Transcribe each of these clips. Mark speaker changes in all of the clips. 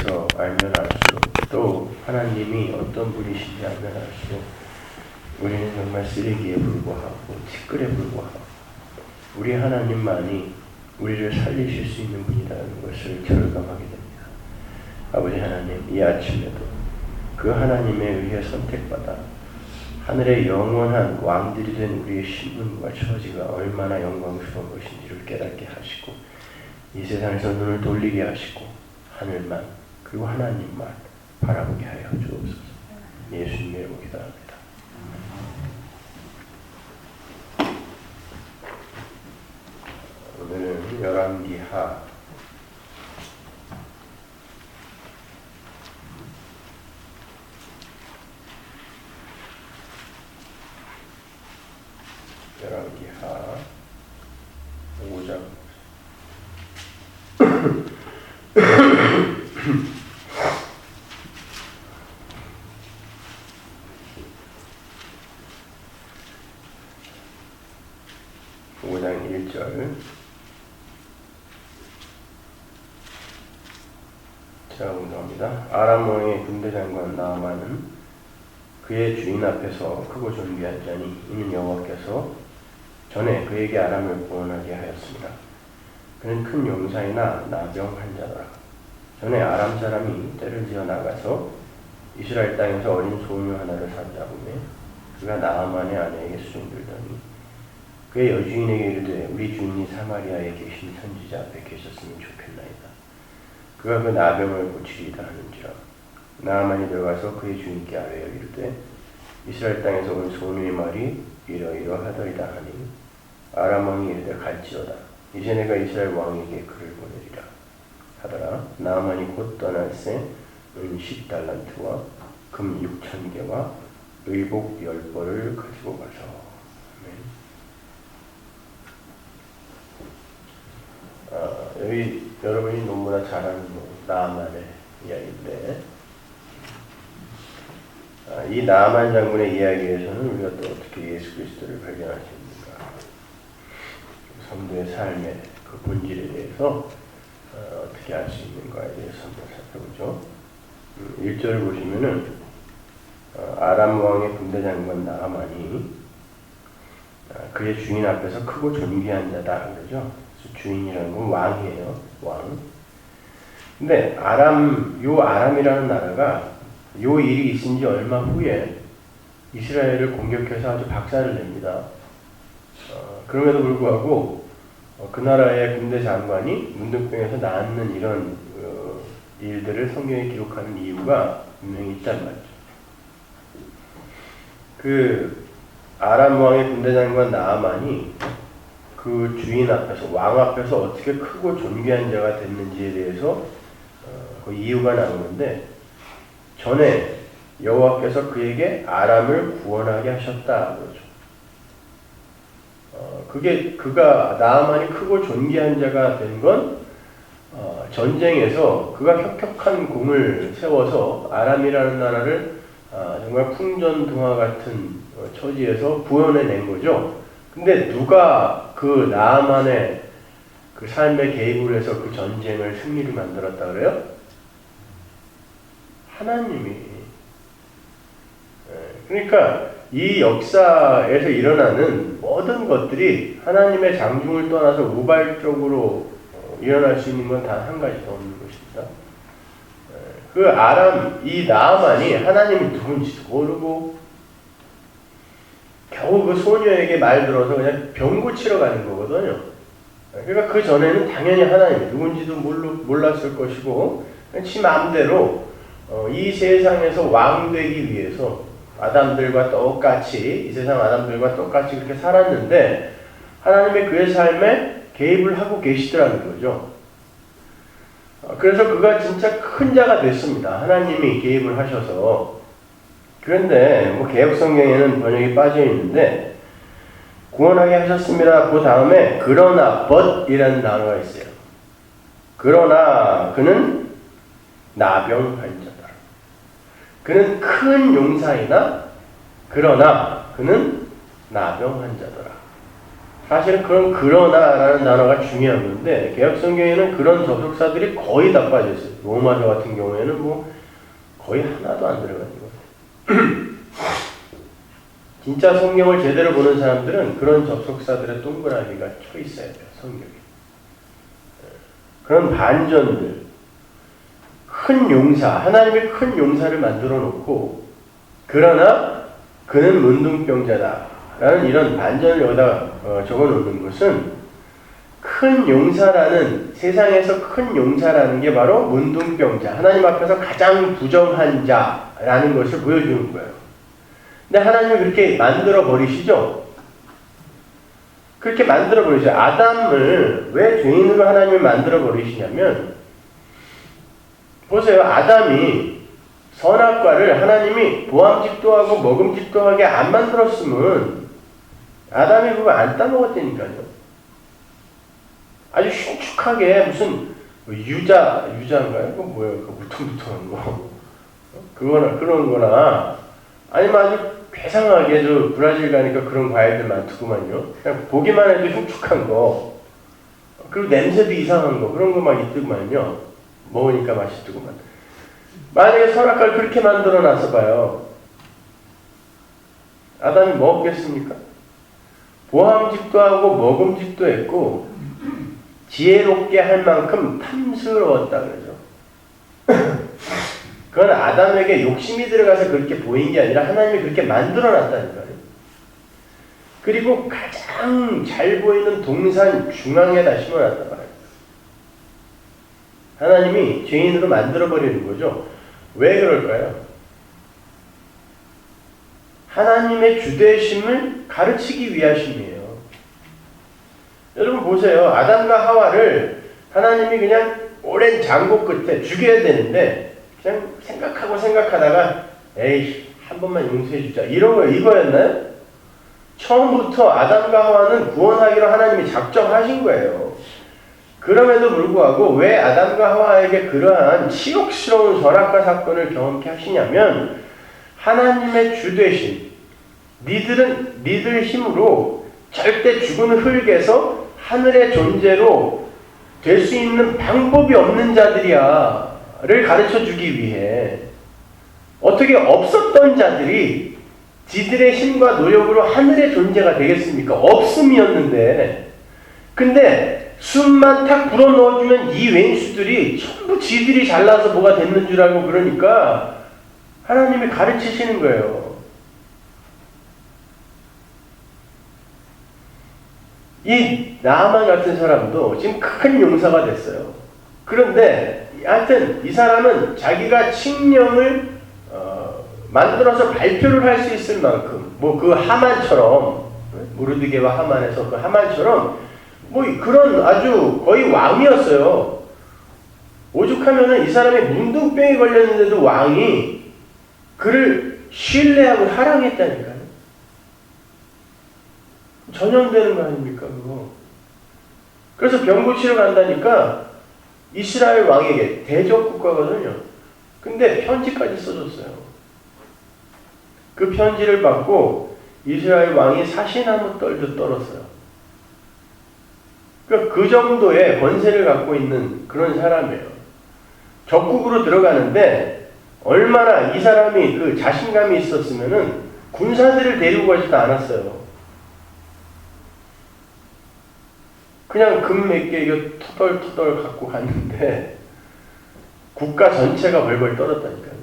Speaker 1: 대해서 알면 알수록, 또 하나님이 어떤 분이신지 알면 알수록 우리는 정말 쓰레기에 불과하고 티끌에 불과하고 우리 하나님만이 우리를 살리실 수 있는 분이라는 것을 절감하게 됩니다. 아버지 하나님, 이 아침에도 그 하나님에 의해 선택받아 하늘의 영원한 왕들이 된 우리의 신분과 처지가 얼마나 영광스러운 것인지를 깨닫게 하시고 이 세상에서 눈을 돌리게 하시고 하늘만 그리고 하나님만 바라보게 하여 주옵소서. 예수님의 이름으로 기도합니다. 오늘은 열왕기하 5장 (5장) 1절 제가 공부합니다. 아람 왕의 군대 장관 나아만은 그의 주인 앞에서 크고 존귀한 자니 이는 여호와께서 전에 그에게 아람을 구원하게 하였습니다. 그는 큰 용사이나 나병 환자더라. 전에 아람 사람이 떼를 지어 나가서 이스라엘 땅에서 어린 소녀 하나를 사로잡으며 그가 나아만의 아내에게 수종들더니 그의 여주인에게 이르되 우리 주인이 사마리아에 계신 선지자 앞에 계셨으면 좋겠나이다. 그가 그 나병을 고치리이다 하는지라. 나아만이 들어가서 그의 주인께 아뢰어 이르되 이스라엘 땅에서 온 소녀의 말이 이러이러하더이다 하니 아람 왕이 이르되 갈지어다. 이제 내가 이스라엘 왕에게 그를 보내리라 하더라. 나아만이 곧 떠날새 은 10달란트와 금 6,000개와 의복 10벌을 가지고 가서. 여기 여러분이 너무나 잘 아는 나아만의 이야기인데 이 나아만 장군의 이야기에서는 우리가 또 어떻게 예수 그리스도를 발견할 수 있는가, 성도의 삶의 그 본질에 대해서 어떻게 알 수 있는가에 대해서 한번 살펴보죠. 1절을 보시면은 아람 왕의 군대 장관 나아만이 그의 주인 앞에서 크고 존귀한 자다 그러죠. 주인이라는 건 왕이에요. 왕. 근데 아람이라는 나라가 요 일이 있은 지 얼마 후에 이스라엘을 공격해서 아주 박살을 냅니다. 그럼에도 불구하고 그 나라의 군대 장관이 문둥병에서 낫는 이런 일들을 성경에 기록하는 이유가 분명히 있단 말이죠. 그 아람 왕의 군대 장관 나아만이 그 주인 앞에서, 왕 앞에서 어떻게 크고 존귀한 자가 됐는지에 대해서 그 이유가 나오는데, 전에 여호와께서 그에게 아람을 구원하게 하셨다 그러죠. 그가 나아만이 크고 존귀한 자가 된 건 전쟁에서 그가 혁혁한 공을 세워서 아람이라는 나라를 정말 풍전등화 같은 처지에서 구원해낸 거죠. 근데 누가 그 나아만의 그 삶에 개입을 해서 그 전쟁을 승리를 만들었다 그래요? 하나님이. 그러니까 이 역사에서 일어나는 모든 것들이 하나님의 장중을 떠나서 우발적으로 일어날 수 있는 건 단 한 가지도 없는 것입니다. 이 나아만이 하나님이 누군지도 모르고 겨우 그 소녀에게 말 들어서 그냥 병 고치러 가는 거거든요. 그러니까 그 전에는 당연히 하나님이 누군지도 몰랐을 것이고 지 마음대로 이 세상에서 왕 되기 위해서 아담들과 똑같이, 이 세상 아담들과 똑같이 그렇게 살았는데 하나님의 그의 삶에 개입을 하고 계시더라는 거죠. 그래서 그가 진짜 큰 자가 됐습니다. 하나님이 개입을 하셔서. 그런데 개역성경에는 번역이 빠져 있는데 구원하게 하셨습니다. 그 다음에 그러나 but이라는 단어가 있어요. 그러나 그는 나병 환자다. 그는 큰 용사이나 그러나 그는 나병 환자더라. 사실은 그런 그러나라는 단어가 중요한 건데 개역성경에는 그런 접속사들이 거의 다 빠져 있어요. 로마서 같은 경우에는 뭐 거의 하나도 안 들어가는 거예요. 진짜 성경을 제대로 보는 사람들은 그런 접속사들의 동그라미가 쳐 있어야 돼요. 성경에. 그런 반전들, 큰 용사, 하나님이 큰 용사를 만들어 놓고 그러나 그는 문둥병자다 라는 이런 반전을 여기다 적어 놓는 것은 큰 용사라는, 세상에서 큰 용사라는 게 바로 문둥병자, 하나님 앞에서 가장 부정한 자라는 것을 보여주는 거예요. 근데 하나님이 그렇게 만들어 버리시죠? 그렇게 만들어 버리죠. 아담을 왜 죄인으로 하나님이 만들어 버리시냐면, 보세요. 아담이 선악과를 하나님이 보암직도 하고 먹음직도 하게 안 만들었으면 아담이 그거 안 따먹었다니까요. 아주 흉측하게 무슨 유자인가요? 그거 뭐예요? 그 무퉁무퉁한 거. 그거나 그런 거나 아니면 아주 괴상하게 저 브라질 가니까 그런 과일들 많더구만요. 그냥 보기만 해도 흉측한 거. 그리고 냄새도 이상한 거. 그런 거 막 있더구만요. 먹으니까 맛있더구만. 만약에 선악과를 그렇게 만들어 놨어 봐요. 아담이 먹겠습니까? 보암직도 하고 먹음직도 했고 지혜롭게 할 만큼 탐스러웠다 그러죠. 그건 아담에게 욕심이 들어가서 그렇게 보인 게 아니라 하나님이 그렇게 만들어 놨다니까요. 그리고 가장 잘 보이는 동산 중앙에다 심어놨단 말이에요. 하나님이 죄인으로 만들어버리는 거죠. 왜 그럴까요? 하나님의 주되심을 가르치기 위하심이에요. 여러분 보세요. 아담과 하와를 하나님이 그냥 오랜 장고 끝에 죽여야 되는데 그냥 생각하다가 에이 한 번만 용서해 주자 이런 거 이거였나요? 처음부터 아담과 하와는 구원하기로 하나님이 작정하신 거예요. 그럼에도 불구하고 왜 아담과 하와에게 그러한 치욕스러운 선악과 사건을 경험케 하시냐면 하나님의 주되심, 니들 힘으로 절대 죽은 흙에서 하늘의 존재로 될 수 있는 방법이 없는 자들이야를 가르쳐주기 위해 어떻게 없었던 자들이 지들의 힘과 노력으로 하늘의 존재가 되겠습니까? 없음이었는데 근데 숨만 탁 불어넣어주면 이 왼수들이 전부 지들이 잘나서 뭐가 됐는 줄 알고 그러니까 하나님이 가르치시는 거예요. 이 나아만 같은 사람도 지금 큰 용사가 됐어요. 그런데 하여튼 이 사람은 자기가 칙령을 만들어서 발표를 할 수 있을 만큼 뭐 그 하만처럼 모르드게와 하만에서 그 하만처럼 뭐 그런 아주 거의 왕이었어요. 오죽하면은 이 사람이 문둥병이 걸렸는데도 왕이 그를 신뢰하고 사랑했다니까요. 전염되는 거 아닙니까 그거. 그래서 병 고치러 간다니까 이스라엘 왕에게 대적 국가거든요. 근데 편지까지 써줬어요. 그 편지를 받고 이스라엘 왕이 사시나무 떨도 떨었어요. 그러니까 그 정도의 권세를 갖고 있는 그런 사람이에요. 적국으로 들어가는데 얼마나 이 사람이 그 자신감이 있었으면은 군사들을 데리고 가지도 않았어요. 그냥 금 몇 개 이거 터덜터덜 갖고 갔는데 국가 전체가 벌벌 떨었다니까요.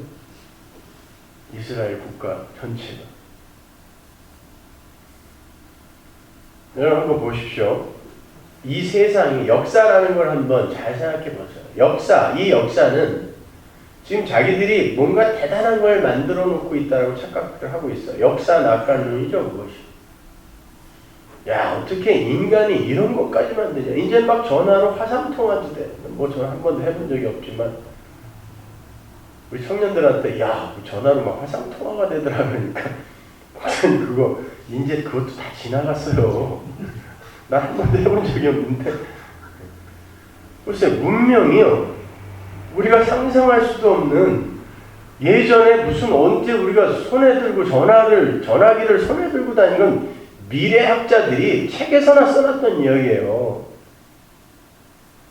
Speaker 1: 이스라엘 국가 전체가. 여러분 한번 보십시오. 이 세상이 역사라는 걸 한번 잘 생각해 보세요. 이 역사는 지금 자기들이 뭔가 대단한 걸 만들어 놓고 있다고 착각을 하고 있어요. 역사 낙관론이죠, 무엇이. 야, 어떻게 인간이 이런 것까지 만드냐. 이제 막 전화로 화상통화도 돼. 뭐 저는 한 번도 해본 적이 없지만 우리 청년들한테 야, 전화로 막 화상통화가 되더라 그러니까 목사님 그거 이제 그것도 다 지나갔어요. 나 한 번도 해본 적이 없는데 글쎄 문명이요. 우리가 상상할 수도 없는 예전에 무슨 언제 우리가 손에 들고 전화기를 손에 들고 다니는 미래학자들이 책에서나 써놨던 이야기예요.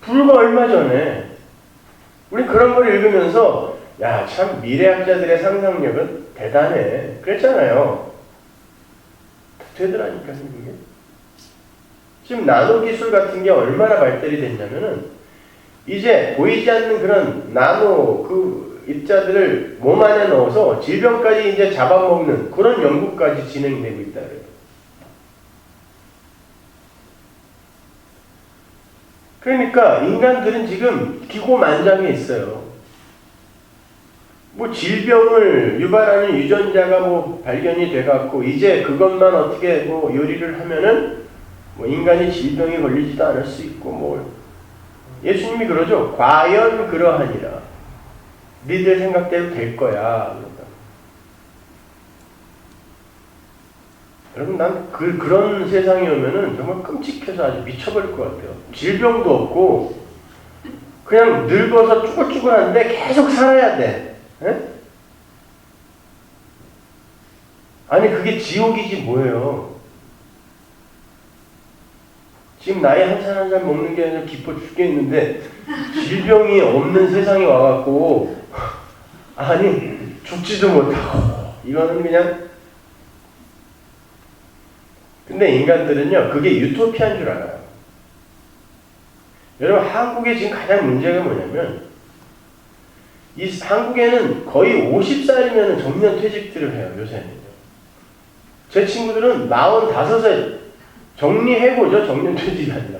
Speaker 1: 불과 얼마 전에 우리 그런 걸 읽으면서 야, 참 미래학자들의 상상력은 대단해. 그랬잖아요. 되더라니까 그게. 지금 나노 기술 같은 게 얼마나 발달이 됐냐면은 이제 보이지 않는 그런 나노 그 입자들을 몸 안에 넣어서 질병까지 이제 잡아먹는 그런 연구까지 진행되고 있다 그래요. 그러니까 인간들은 지금 기고만장해 있어요. 뭐 질병을 유발하는 유전자가 뭐 발견이 돼갖고 이제 그것만 어떻게 뭐 요리를 하면은 뭐 인간이 질병에 걸리지도 않을 수 있고 뭐 예수님이 그러죠. 과연 그러하니라. 니들 생각대로 될 거야. 여러분 난 그런 세상이 오면은 정말 끔찍해서 아주 미쳐버릴 것 같아요. 질병도 없고 그냥 늙어서 쭈글쭈글한데 계속 살아야 돼. 에? 아니 그게 지옥이지 뭐예요. 지금 나이 한 살 한 살 먹는 게 아니라 기뻐 죽겠는데 질병이 없는 세상이 와갖고 아니 죽지도 못하고 이거는 그냥. 근데 인간들은요 그게 유토피아인 줄 알아요. 여러분 한국에 지금 가장 문제가 뭐냐면 이 한국에는 거의 50살이면 정년퇴직들을 해요. 요새는요. 제 친구들은 45세 정리해보죠. 정년퇴직이 아니라.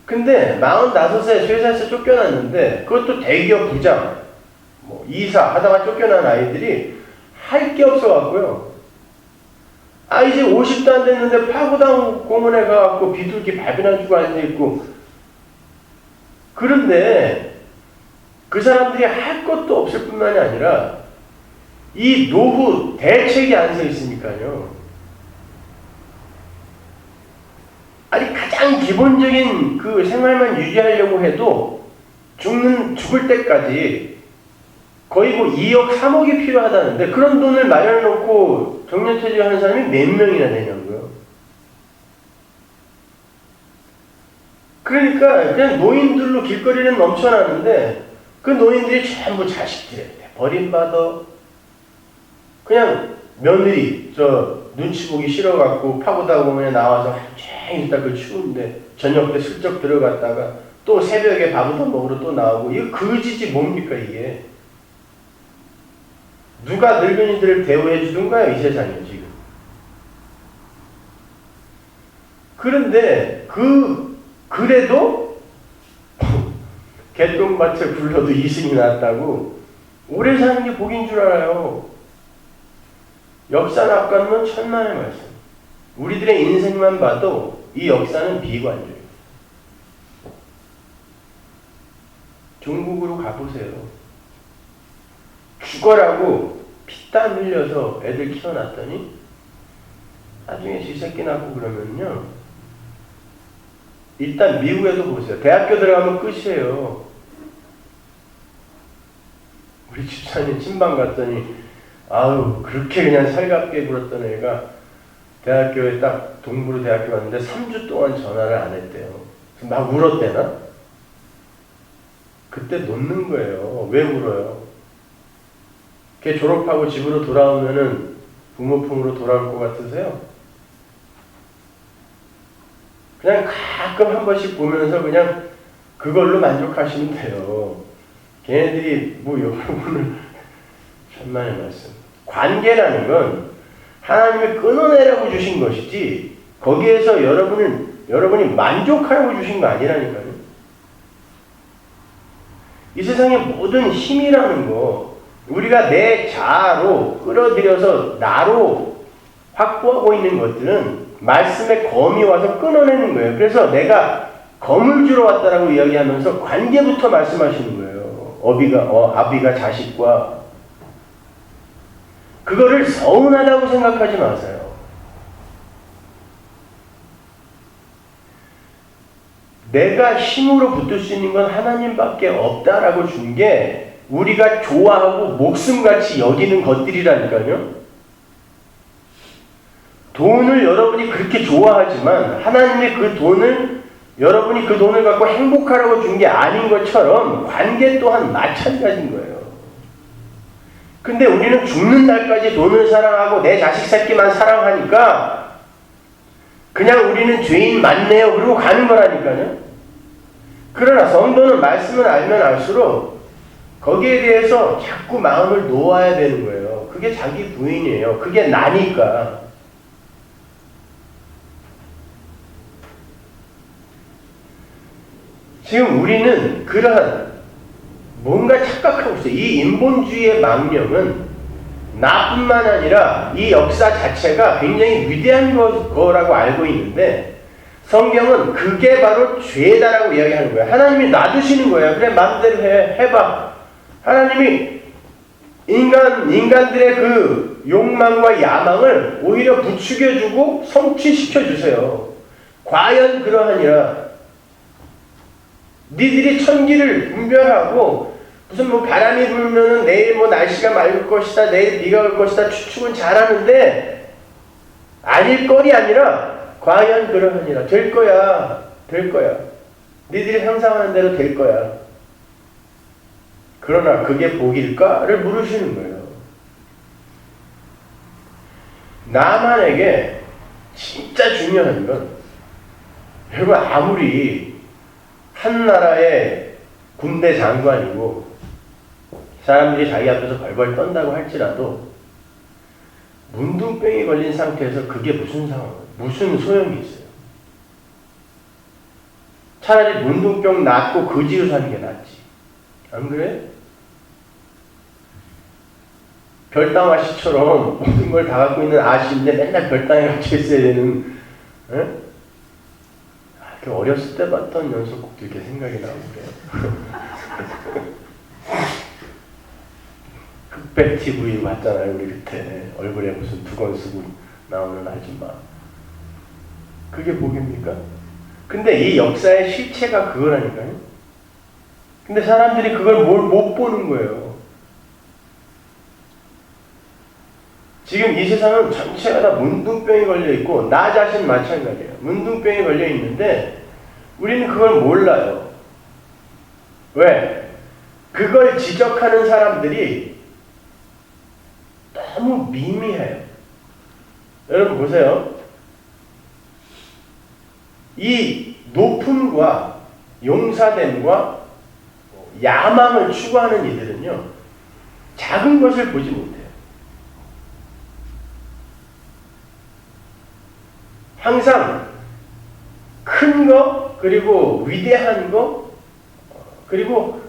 Speaker 1: 근데 45세 회사에서 쫓겨났는데 그것도 대기업 부장 뭐 이사 하다가 쫓겨난 아이들이 할 게 없어갖고요. 아 이제 50도 안 됐는데 파고당 공원에 가갖고 비둘기 밥이나 주고 앉아있고. 그런데 그 사람들이 할 것도 없을 뿐만이 아니라 이 노후 대책이 안 서 있으니까요. 아니 가장 기본적인 그 생활만 유지하려고 해도 죽을 때까지 거의 뭐 2억, 3억이 필요하다는데 그런 돈을 마련해놓고 정년퇴직하는 사람이 몇 명이나 되냐고요. 그러니까 그냥 노인들로 길거리는 넘쳐나는데 그 노인들이 전부 자식들한테 버림받아 그냥 며느리 눈치 보기 싫어갖고 파고다 공원에 나와서 하루 종일 있다 그 추운데 저녁 때 슬쩍 들어갔다가 또 새벽에 밥부터 먹으러 또 나오고 이거 거지지 뭡니까 이게. 누가 늙은이들을 대우해 주던가요 이 세상에 지금. 그런데 그래도 개똥밭에 굴러도 이승이 났다고 오래 사는 게 복인 줄 알아요. 역사 낙관론 천만의 말씀. 우리들의 인생만 봐도 이 역사는 비관적이에요. 중국으로 가보세요. 죽어라고 피땀 흘려서 애들 키워놨더니 나중에 지 새끼 낳고 그러면요. 일단 미국에도 보세요. 대학교 들어가면 끝이에요. 우리 집사님 친방 갔더니 아유 그렇게 그냥 살갑게 굴었던 애가 대학교에 딱 동부로 대학교 갔는데 3주 동안 전화를 안 했대요. 막 울었대나? 그때 놓는 거예요. 왜 울어요? 걔 졸업하고 집으로 돌아오면은 부모 품으로 돌아올 것 같으세요? 그냥 가끔 한 번씩 보면서 그냥 그걸로 만족하시면 돼요. 걔네들이 뭐 여러분을 천만의 말씀. 관계라는 건 하나님이 끊어내라고 주신 것이지 거기에서 여러분이 만족하라고 주신 거 아니라니까요. 이 세상의 모든 힘이라는 거 우리가 내 자아로 끌어들여서 나로 확보하고 있는 것들은 말씀의 검이 와서 끊어내는 거예요. 그래서 내가 검을 주러 왔다라고 이야기하면서 관계부터 말씀하시는 거예요. 아비가 자식과 그거를 서운하다고 생각하지 마세요. 내가 힘으로 붙들 수 있는 건 하나님밖에 없다라고 준 게 우리가 좋아하고 목숨같이 여기는 것들이라니까요. 돈을 여러분이 그렇게 좋아하지만 하나님의 그 돈을 여러분이 그 돈을 갖고 행복하라고 준 게 아닌 것처럼 관계 또한 마찬가지인 거예요. 근데 우리는 죽는 날까지 돈을 사랑하고 내 자식 새끼만 사랑하니까 그냥 우리는 죄인 맞네요 그러고 가는 거라니까요. 그러나 성도는 말씀을 알면 알수록 거기에 대해서 자꾸 마음을 놓아야 되는 거예요. 그게 자기 부인이에요. 그게 나니까. 지금 우리는 그러한 뭔가 착각하고 있어요. 이 인본주의의 망령은 나뿐만 아니라 이 역사 자체가 굉장히 위대한 거라고 알고 있는데 성경은 그게 바로 죄다라고 이야기하는 거예요. 하나님이 놔두시는 거예요. 그래 마음대로 해봐. 하나님이 인간들의 그 욕망과 야망을 오히려 부추겨주고 성취시켜주세요. 과연 그러하니라. 니들이 천기를 분별하고 무슨 뭐 바람이 불면은 내일 뭐 날씨가 맑을 것이다, 내일 비가 올 것이다 추측은 잘하는데 아닐 거리 아니라 과연 그러하니라. 될 거야. 니들이 상상하는 대로 될 거야. 그러나 그게 복일까를 물으시는 거예요. 나만에게 진짜 중요한 건 여러분 아무리 한 나라의 군대 장관이고 사람들이 자기 앞에서 벌벌 떤다고 할지라도 문둥병이 걸린 상태에서 그게 무슨 소용이 있어요? 차라리 문둥병 낫고 거지로 사는 게 낫지. 안 그래? 별당 아씨처럼 모든 걸 다 갖고 있는 아씨인데 맨날 별당에 갇혀 있어야 되는, 에? 어렸을 때 봤던 연속곡도 이렇게 생각이 나고 그래요. 흑백 TV 봤잖아요, 우리 그때. 얼굴에 무슨 두건 쓰고 나오는 아줌마. 그게 복입니까? 근데 이 역사의 실체가 그거라니까요. 근데 사람들이 그걸 못 보는 거예요. 지금 이 세상은 전체가 다 문둥병이 걸려있고 나 자신 마찬가지예요. 문둥병이 걸려있는데 우리는 그걸 몰라요. 왜? 그걸 지적하는 사람들이 너무 미미해요. 여러분 보세요. 이 높음과 용사됨과 야망을 추구하는 이들은요, 작은 것을 보지 못해요. 항상 큰 거, 그리고 위대한 거, 그리고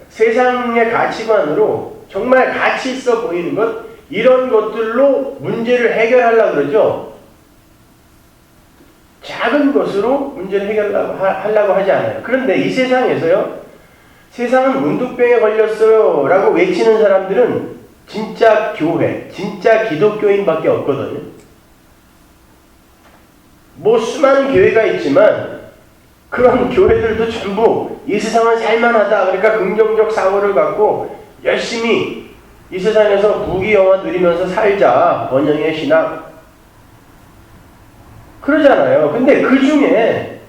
Speaker 1: 세상의 가치관으로 정말 가치 있어 보이는 것, 이런 것들로 문제를 해결하려고 그러죠. 작은 것으로 문제를 해결하려고 하지 않아요. 그런데 이 세상에서요, 세상은 문둥병에 걸렸어요 라고 외치는 사람들은 진짜 교회, 진짜 기독교인밖에 없거든요. 뭐 수많은 교회가 있지만 그런 교회들도 전부 이 세상은 살만하다, 그러니까 긍정적 사고를 갖고 열심히 이 세상에서 부귀영화 누리면서 살자, 번영의 신학 그러잖아요. 근데 그 중에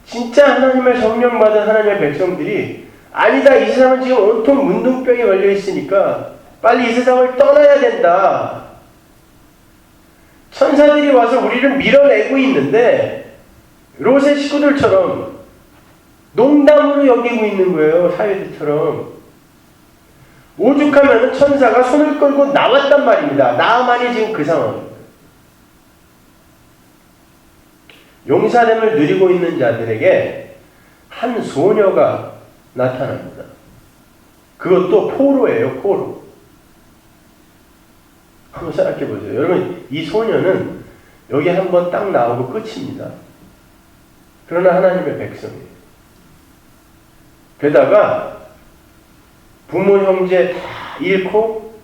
Speaker 1: 진짜 하나님의 성령 받은 하나님의 백성들이 아니다, 이 세상은 지금 온통 문둥병에 걸려 있으니까 빨리 이 세상을 떠나야 된다. 천사들이 와서 우리를 밀어내고 있는데 롯의 식구들처럼 농담으로 여기고 있는 거예요. 사회들처럼. 오죽하면 천사가 손을 끌고 나왔단 말입니다. 나만이 지금 그 상황입니다. 용사됨을 누리고 있는 자들에게 한 소녀가 나타납니다. 그것도 포로예요. 포로. 한번 생각해 보세요. 여러분, 이 소녀는 여기 한번 딱 나오고 끝입니다. 그러나 하나님의 백성이에요. 게다가 부모 형제 다 잃고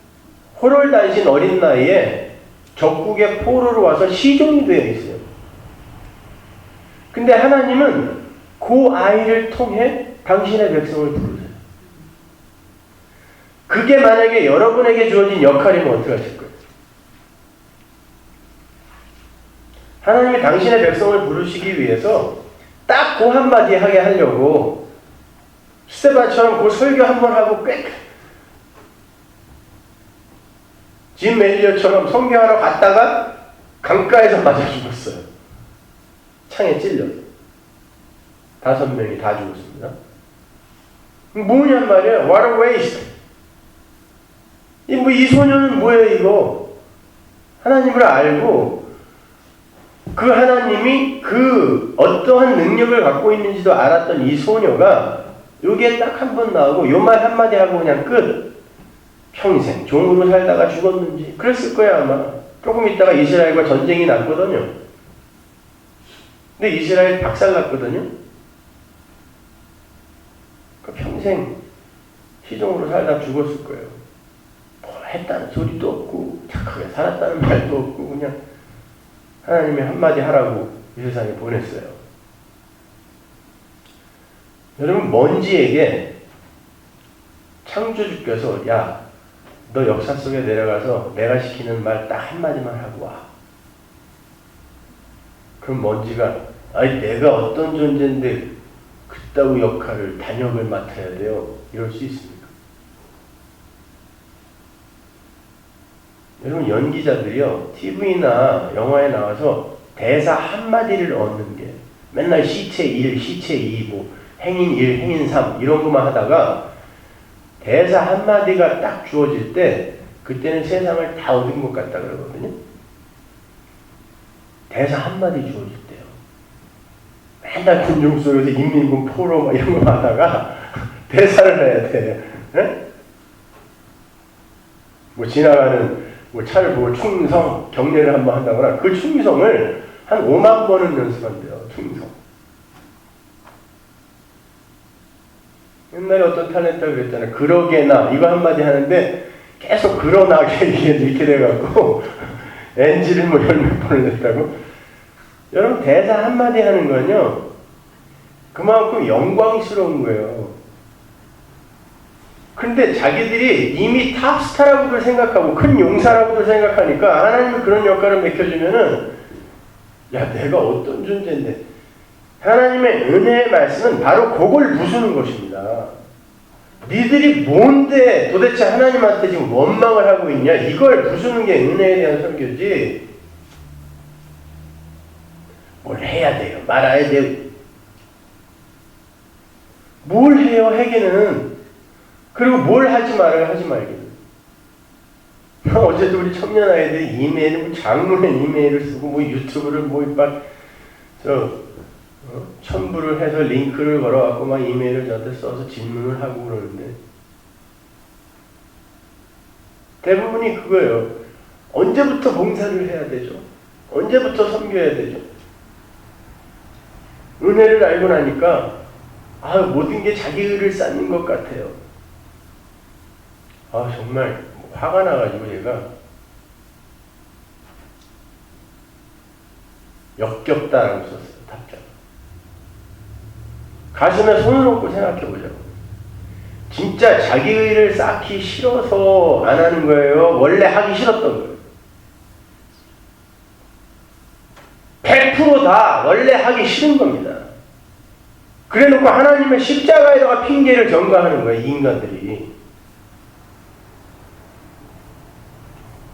Speaker 1: 호롤단신 어린 나이에 적국의 포로로 와서 시종이 되어 있어요. 근데 하나님은 그 아이를 통해 당신의 백성을 부르세요. 그게 만약에 여러분에게 주어진 역할이면 어떻게 하실 거예요? 하나님이 당신의 백성을 부르시기 위해서 딱 그 한마디 하게 하려고 스테반처럼 그 설교 한 번 하고 짐 멜리어처럼 선교하러 갔다가 강가에서 맞아 죽었어요. 창에 찔려서 5명이 다 죽었습니다. 뭐냔 말이에요. What a waste. 이 소녀는 뭐예요 이거. 하나님을 알고 그 하나님이 그 어떠한 능력을 갖고 있는지도 알았던 이 소녀가 여기에 딱 한 번 나오고 요 말 한마디 하고 그냥 끝. 평생 종으로 살다가 죽었는지 그랬을 거야 아마. 조금 있다가 이스라엘과 전쟁이 났거든요. 근데 이스라엘 박살났거든요. 그 평생 시종으로 살다 죽었을 거예요. 뭘 했다는 소리도 없고 착하게 살았다는 말도 없고 그냥 하나님이 한마디 하라고 이 세상에 보냈어요. 여러분 먼지에게 창조주께서 야 너 역사 속에 내려가서 내가 시키는 말 딱 한마디만 하고 와. 그럼 먼지가 아니 내가 어떤 존재인데 그따위 역할을 단역을 맡아야 돼요. 이럴 수 있습니까? 여러분 연기자들이요 TV나 영화에 나와서 대사 한마디를 얻는 게 맨날 시체 1, 시체 2, 뭐 행인 1, 행인 3 이런 것만 하다가 대사 한마디가 딱 주어질 때 그때는 세상을 다 얻은 것 같다 그러거든요. 대사 한마디 주어질 때요. 맨날 군중 속에서 인민군 포로 막 이런 거 하다가 대사를 해야 돼. 네? 뭐 지나가는 뭐 차를 보고 충성, 경례를 한번 한다거나 그 충성을 한 5만 번은 연습한대요. 충성. 옛날에 어떤 탤런트가 그랬잖아요. 그러게나 이거 한마디 하는데 계속 그러나게 이렇게 돼갖고 NG를 뭐 10몇 번을 냈다고. 여러분 대사 한마디 하는 건요 그만큼 영광스러운 거예요. 근데 자기들이 이미 탑스타라고도 생각하고 큰 용사라고도 생각하니까 하나님이 그런 역할을 맡겨주면은 야 내가 어떤 존재인데. 하나님의 은혜의 말씀은 바로 그걸 부수는 것입니다. 니들이 뭔데 도대체 하나님한테 지금 원망을 하고 있냐? 이걸 부수는 게 은혜에 대한 설교지. 뭘 해야 돼요? 말아야 돼요? 뭘 해요? 해기는. 그리고 뭘 하지 말아요? 하지 말기는. 어제도 우리 청년 아이들이 이메일을 뭐 장문의 이메일을 쓰고 뭐 유튜브를 뭐 막 첨부를 해서 링크를 걸어갖고 막 이메일을 저한테 써서 질문을 하고 그러는데 대부분이 그거예요. 언제부터 봉사를 해야 되죠? 언제부터 섬겨야 되죠? 은혜를 알고 나니까 모든 게 자기 의를 쌓는 것 같아요. 정말 화가 나가지고 얘가 역겹다라고 썼어요. 답장. 가슴에 손을 얹고 생각해보자고. 진짜 자기 의를 쌓기 싫어서 안 하는 거예요? 원래 하기 싫었던 거예요? 100% 다 원래 하기 싫은 겁니다. 그래놓고 하나님의 십자가에다가 핑계를 전가하는 거예요. 이 인간들이.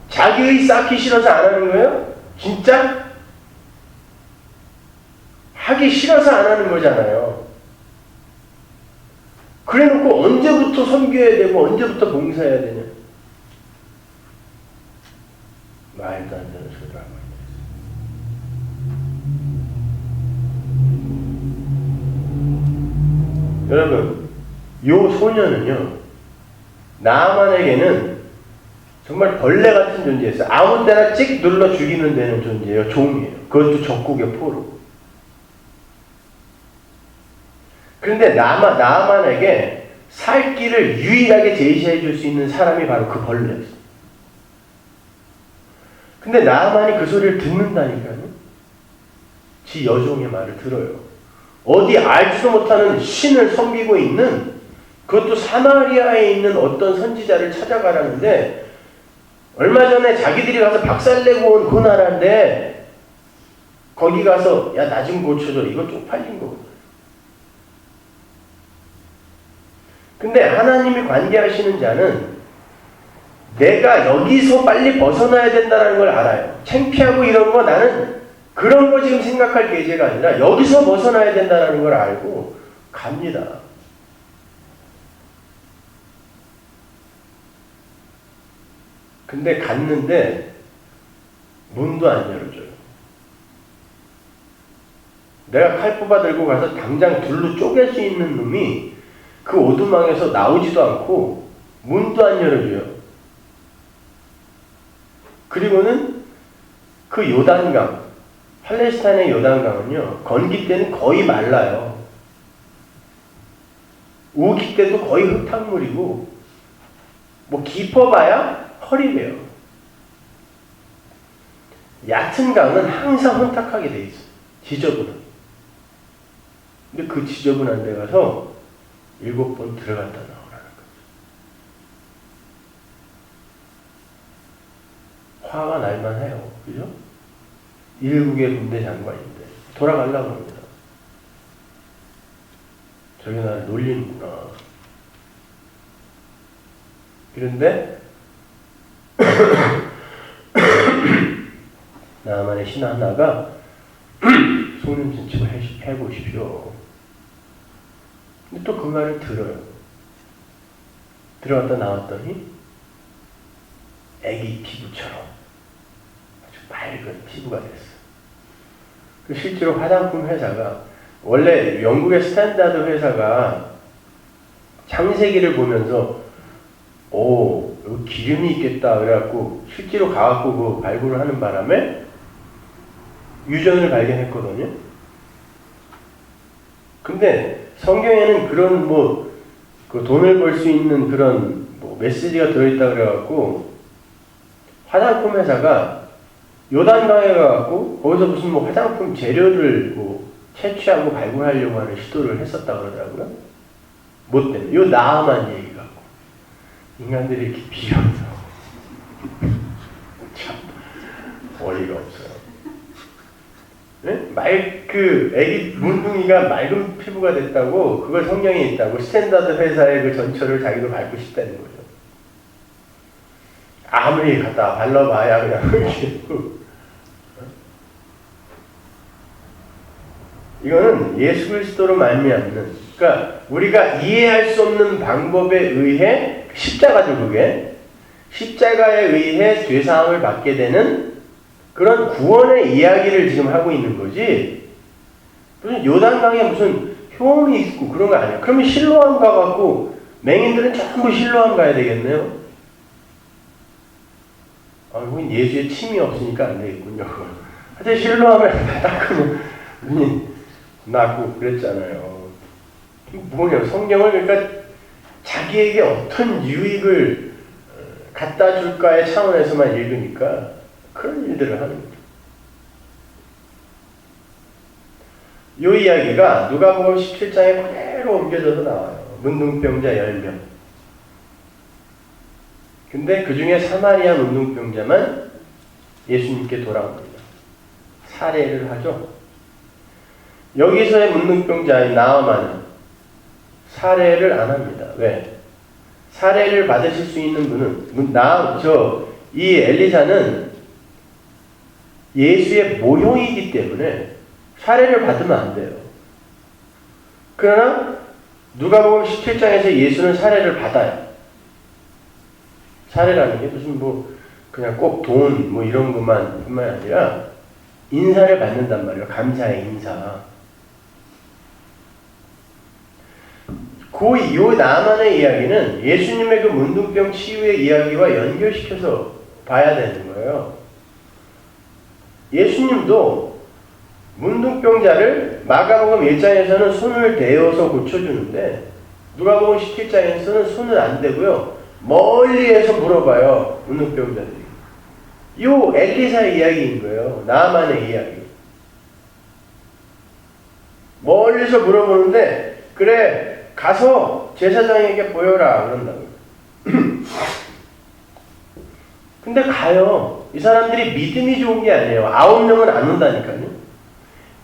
Speaker 1: 자기 의 쌓기 싫어서 안 하는 거예요? 진짜? 하기 싫어서 안 하는 거잖아요. 그래놓고 언제부터 섬겨야 되고 언제부터 봉사해야 되냐? 말도 안 되는 소리를 하고 있어요. 여러분, 요 소녀는요, 나아만에게는 정말 벌레 같은 존재였어요. 아무 때나 찍 눌러 죽이면 되는 존재예요. 종이에요. 그것도 적국의 포로. 그런데 나아만에게 살 길을 유일하게 제시해 줄 수 있는 사람이 바로 그 벌레였어요. 근데 나아만이 그 소리를 듣는다니까요. 지 여종의 말을 들어요. 어디 알지도 못하는 신을 섬기고 있는, 그것도 사마리아에 있는 어떤 선지자를 찾아가라는데, 얼마 전에 자기들이 가서 박살내고 온 그 나라인데 거기 가서 야 나 좀 고쳐줘. 이거 쪽팔린 거거든. 근데 하나님이 관계하시는 자는 내가 여기서 빨리 벗어나야 된다는 걸 알아요. 창피하고 이런 거 나는 그런 거 지금 생각할 계제가 아니라 여기서 벗어나야 된다는 걸 알고 갑니다. 근데 갔는데 문도 안 열어줘요. 내가 칼 뽑아 들고 가서 당장 둘로 쪼갤 수 있는 놈이 그 오두막에서 나오지도 않고 문도 안 열어줘요. 그리고는 그 요단강, 팔레스타인의 요단강은요, 건기 때는 거의 말라요. 우기 때도 거의 흙탕물이고, 뭐 깊어봐야 허리래요. 얕은 강은 항상 혼탁하게 돼 있어요. 지저분한. 근데 그 지저분한 데 가서 7번 들어갔다 나오라는 거죠. 화가 날만 해요. 그죠? 일국의 군대 장관인데 돌아가려고 합니다. 저게 나를 놀리는구나. 그런데 나만의 신하 하나가 손님 좀 치고 해보십시오. 근데 또 그 말을 들어요. 들어갔다 나왔더니 애기 피부처럼 아주 맑은 피부가 됐어. 실제로 화장품 회사가 원래 영국의 스탠다드 회사가 창세기를 보면서 여기 기름이 있겠다 그래갖고 실제로 가갖고 그 발굴을 하는 바람에 유전을 발견했거든요. 근데 성경에는 그런 그 돈을 벌 수 있는 그런 메시지가 들어있다 그래갖고 화장품 회사가 요단강에 가갖고 거기서 무슨 화장품 재료를 채취하고 발굴하려고 하는 시도를 했었다 그러더라고요. 뭐 때문에? 요 나아만 얘기 갖고 인간들이 이렇게 비려서 참 어이가 없어요. 네? 애기 문둥이가 맑은 피부가 됐다고, 그걸 성경에 있다고, 스탠다드 회사의 그 전철을 자기도 밟고 싶다는 거죠. 아무리 갖다 발라봐야 그냥 이렇게. 이거는 예수 그리스도로 말미암는, 그러니까 우리가 이해할 수 없는 방법에 의해 십자가죠, 그게. 십자가에 의해 죄사함을 받게 되는 그런 구원의 이야기를 지금 하고 있는 거지, 무슨 요단강에 무슨 효험이 있고 그런 거 아니야. 그러면 실로암 가갖고 맹인들은 전부 실로암 가야 되겠네요. 거긴 예수의 침이 없으니까 안 되겠군요. 하여튼 실로암에 닦으면 눈이 나고 그랬잖아요. 뭐냐, 성경을 그러니까 자기에게 어떤 유익을 갖다 줄까의 차원에서만 읽으니까 그런 일들을 하는 거죠. 이 이야기가 누가복음 17장에 그대로 옮겨져서 나와요. 문둥병자 10명. 근데 그 중에 사마리아 문둥병자만 예수님께 돌아옵니다. 살해를 하죠. 여기서의 문둥병자인 나아만은 살해를 안 합니다. 왜? 살해를 받으실 수 있는 분은 이 엘리사는 예수의 모형이기 때문에 살해를 받으면 안 돼요. 그러나 누가복음 17장에서 예수는 살해를 받아요. 살해라는 게 무슨 그냥 꼭 돈 이런 것만 뿐만 아니라 인사를 받는단 말이에요. 감사의 인사. 요 나만의 이야기는 예수님의 그 문둥병 치유의 이야기와 연결시켜서 봐야 되는 거예요. 예수님도 문둥병자를 마가복음 1장에서는 손을 대어서 고쳐주는데 누가복음 17장에서는 손은 안 대고요. 멀리에서 물어봐요. 문둥병자들이. 요 엘리사의 이야기인 거예요. 나만의 이야기. 멀리서 물어보는데 그래 가서 제사장에게 보여라 그런다고요. 근데 가요. 이 사람들이 믿음이 좋은 게 아니에요. 9명은 안 온다니까요.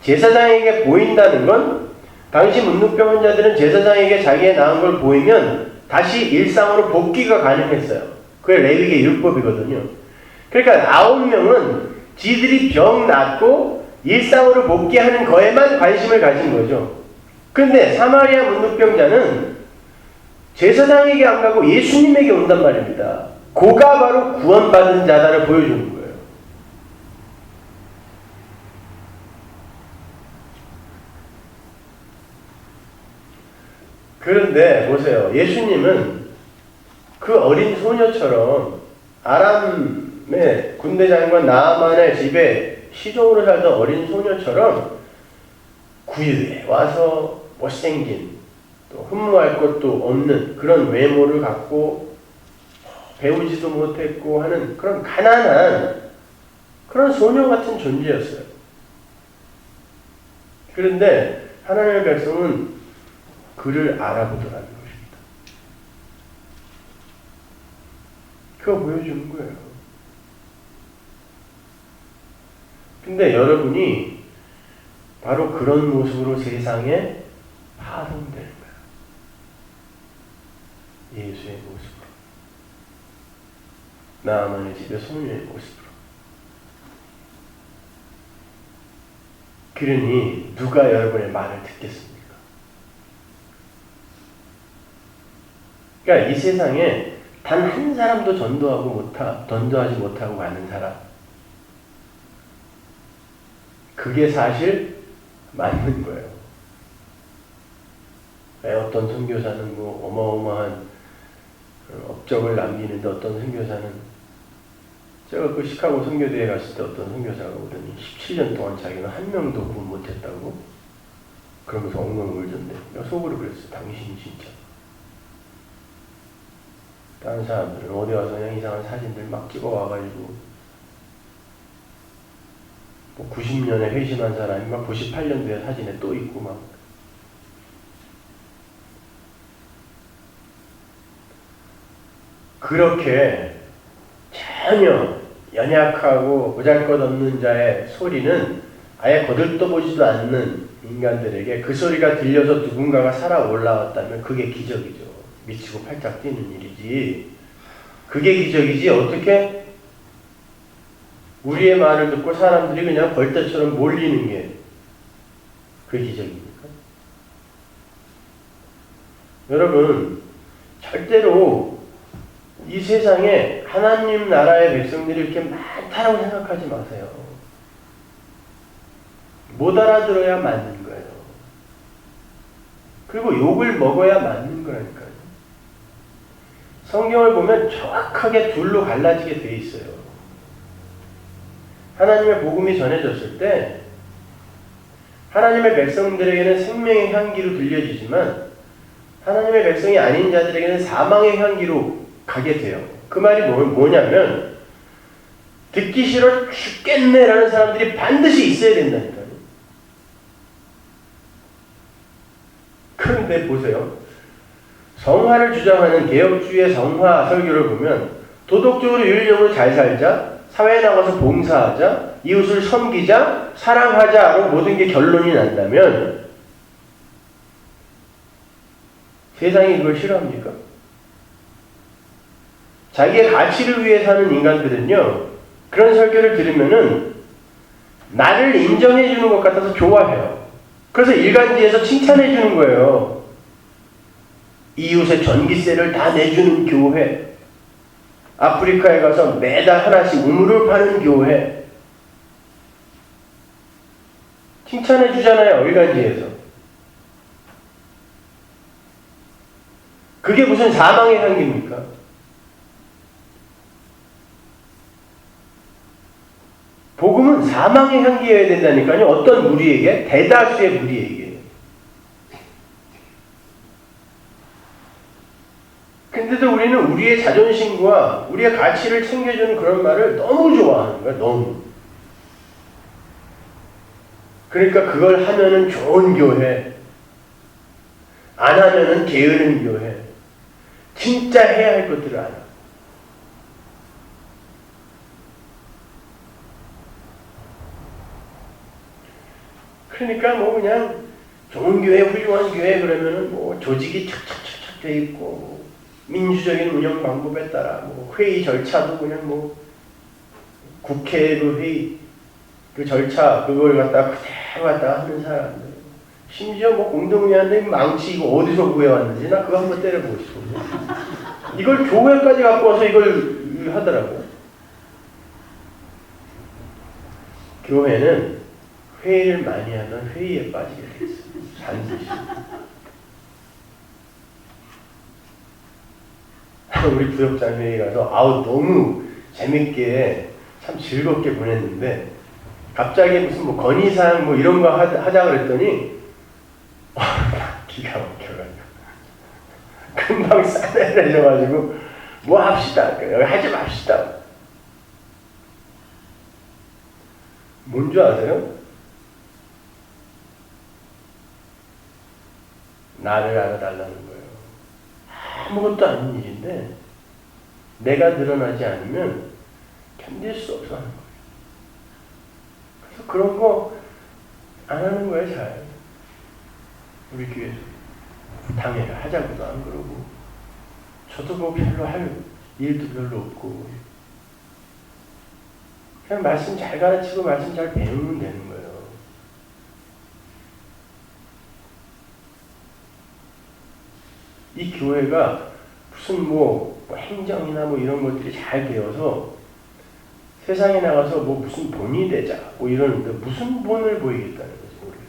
Speaker 1: 제사장에게 보인다는 건 당시 문둥병 환자들은 제사장에게 자기의 나은 걸 보이면 다시 일상으로 복귀가 가능했어요. 그게 레위기의 율법이거든요. 그러니까 9명은 지들이 병 낫고 일상으로 복귀하는 거에만 관심을 가진 거죠. 근데 사마리아 문둥병자는 제사장에게 안 가고 예수님에게 온단 말입니다. 그가 바로 구원받은 자다를 보여주는 거예요. 그런데 보세요. 예수님은 그 어린 소녀처럼 아람의 군대 장관 나아만의 집에 시종으로 살던 어린 소녀처럼 구유에 와서 못생긴 또 흠모할 것도 없는 그런 외모를 갖고 배우지도 못했고 하는 그런 가난한 그런 소녀 같은 존재였어요. 그런데 하나님의 백성은 그를 알아보더라는 것입니다. 그거 보여주는 거예요. 근데 여러분이 바로 그런 모습으로 세상에 파송되는 거예요. 예수의 모습으로. 나아만의 집의 소녀의 모습으로. 그러니 누가 여러분의 말을 듣겠습니까? 그러니까 이 세상에 단 한 사람도 전도하지 못하고 가는 사람. 그게 사실 맞는 거예요. 어떤 선교사는 뭐 어마어마한 업적을 남기는데 어떤 선교사는 제가 그 시카고 선교대회 갔을 때 어떤 선교사가 오더니 17년 동안 자기는 한 명도 구원 못했다고 그러면서 엉엉 울던데 속으로 그랬어요. 당신이 진짜. 다른 사람들은 어디 와서 그냥 이상한 사진들 막 찍어 와가지고 뭐 90년에 회심한 사람이 막 98년도에 사진에 또 있고 막 그렇게 전혀 연약하고 보잘것없는 자의 소리는 아예 거들떠보지도 않는 인간들에게 그 소리가 들려서 누군가가 살아 올라왔다면 그게 기적이죠. 미치고 팔짝 뛰는 일이지. 그게 기적이지 어떻게 우리의 말을 듣고 사람들이 그냥 벌떼처럼 몰리는 게 그 기적입니까? 여러분 절대로 이 세상에 하나님 나라의 백성들이 이렇게 많다고 생각하지 마세요. 못 알아들어야 맞는 거예요. 그리고 욕을 먹어야 맞는 거라니까요. 성경을 보면 정확하게 둘로 갈라지게 돼 있어요. 하나님의 복음이 전해졌을 때 하나님의 백성들에게는 생명의 향기로 들려지지만 하나님의 백성이 아닌 자들에게는 사망의 향기로 가게 돼요. 그 말이 뭐냐면 듣기 싫어 죽겠네라는 사람들이 반드시 있어야 된다니까요. 그런데 보세요. 성화를 주장하는 개혁주의의 성화 설교를 보면 도덕적으로 윤리적으로 잘 살자, 사회에 나가서 봉사하자, 이웃을 섬기자, 사랑하자로 모든 게 결론이 난다면 세상이 그걸 싫어합니까? 자기의 가치를 위해 사는 인간들은요, 그런 설교를 들으면은 나를 인정해 주는 것 같아서 좋아해요. 그래서 일간지에서 칭찬해 주는 거예요. 이웃의 전기세를 다 내주는 교회, 아프리카에 가서 매달 하나씩 우물을 파는 교회, 칭찬해 주잖아요. 일간지에서. 그게 무슨 사망의 향기입니까? 복음은 사망의 향기여야 된다니까요. 어떤 무리에게? 대다수의 무리에게. 근데도 우리는 우리의 자존심과 우리의 가치를 챙겨주는 그런 말을 너무 좋아하는 거야. 너무. 그러니까 그걸 하면은 좋은 교회, 안 하면은 게으른 교회. 진짜 해야 할 것들을 안 해. 그러니까 뭐 그냥 좋은 교회, 훌륭한 교회 그러면은 뭐 조직이 착착착착 돼 있고 뭐 민주적인 운영 방법에 따라 뭐 회의 절차도 그냥 뭐 국회 그 회의 그 절차 그걸 갖다가 그대로 갖다가 하는 사람들, 심지어 뭐 공동의원들 망치 이거 어디서 구해왔는지 나 그거 한번 때려보고 싶어. 이걸 교회까지 갖고 와서 이걸 하더라고. 교회는 회의를 많이 하면 회의에 빠지게 돼 있어요. 반드시. 우리 부역장 회의 가서 너무 재밌게 참 즐겁게 보냈는데 갑자기 무슨 뭐 건의사항 뭐 이런 거 하자 그랬더니 기가 막혀가지고 금방 싸늘해져가지고 뭐 합시다. 여기 하지 맙시다. 뭔 줄 아세요? 나를 알아달라는 거예요. 아무것도 아닌 일인데 내가 늘어나지 않으면 견딜 수 없어 하는 거예요. 그래서 그런 거 안 하는 거예요. 잘 우리 교회에서 당연히 하자고도 안 그러고 저도 뭐 별로 할 일도 별로 없고 그냥 말씀 잘 가르치고 말씀 잘 배우면 되는 거예요. 이 교회가 무슨 뭐 행정이나 뭐 이런 것들이 잘 되어서 세상에 나가서 뭐 무슨 본이 되자 뭐 이러는데 무슨 본을 보이겠다는 거지 모르겠어.